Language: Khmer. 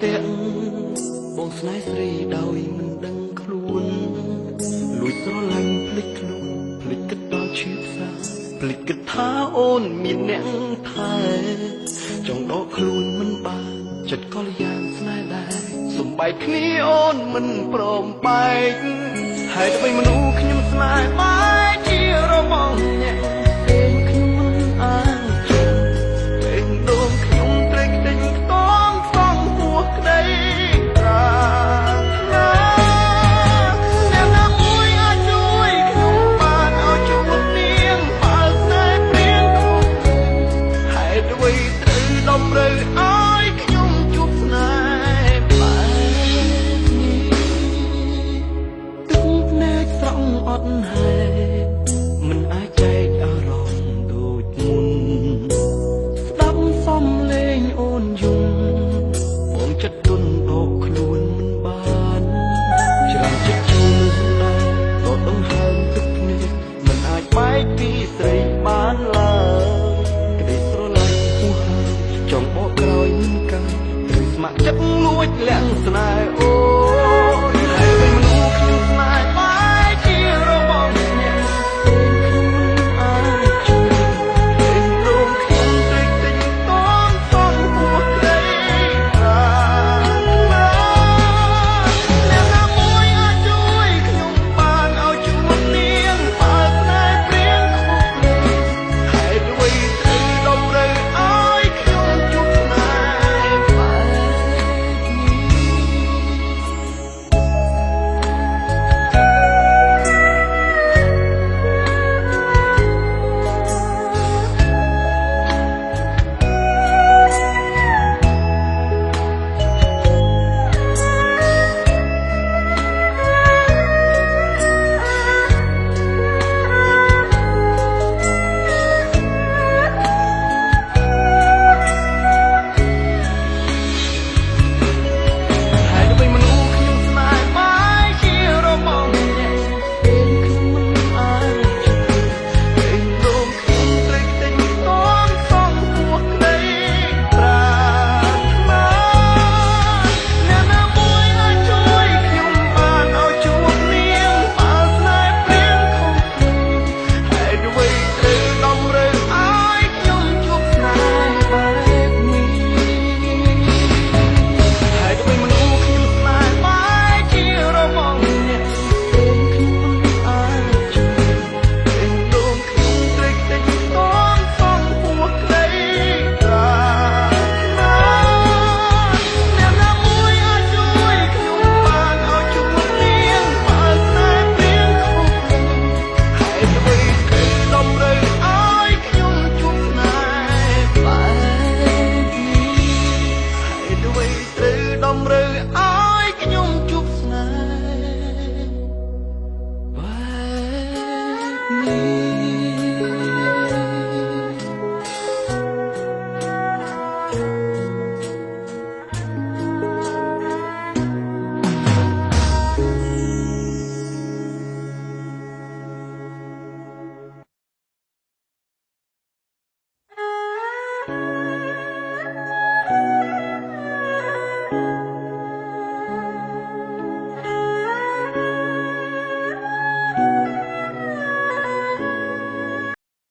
ទាំងបងស្នេហ៍ស្រីដោយមិនដឹងខ្លួនលួចស្រឡាញ់ភ្លេចខ្លួនភ្លេចគិតដល់ឈឺផ្សាភ្លេចគិតថាអូនមានអ្នកថែចង់ដកខ្លួនមិនបានចិត្តក៏យ៉ាងស្នេហ៍ដែរសំបែកគ្នាអូនមិនព្រមបែកហើយដើម្បីមនុស្សខ្ញុំស្នេហ៍បែកជារមងអ្នកពេលខ្ញុំមិនអានពេលដងខ្ញុំត្រេកទិញខ្ទងសងពោះក្តីប្រាថ្នាអ្នកណាមួយអាចជួយខ្ញុំបានឲ្យជួបនាងបើស្នេហ៍ព្រៀងខ្លួនហេតុអ្វីត្រូវតម្រូវឲ្យខ្ញុំជួបស្នេហ៍បែបនេះទឹកភ្នែកស្រង់អត់ហេតុមិនអាចចែកអារម្មណ៍ដូចមុនស្ដាប់សំឡេងអូនយំបងចិត្តទន់ដកខ្លួនមិនបានច្រើនចិត្តជឿដែរក៏ต้องហើមទឹកភ្នែកមិនអាចបែកពីស្រីបានឡើយក្តីស្រឡាញ់ហួសហើយចង់បកក្រោយមិនកាន់ឬស្ម័គ្រចិត្តលួចលាក់ស្នេហ៍អូ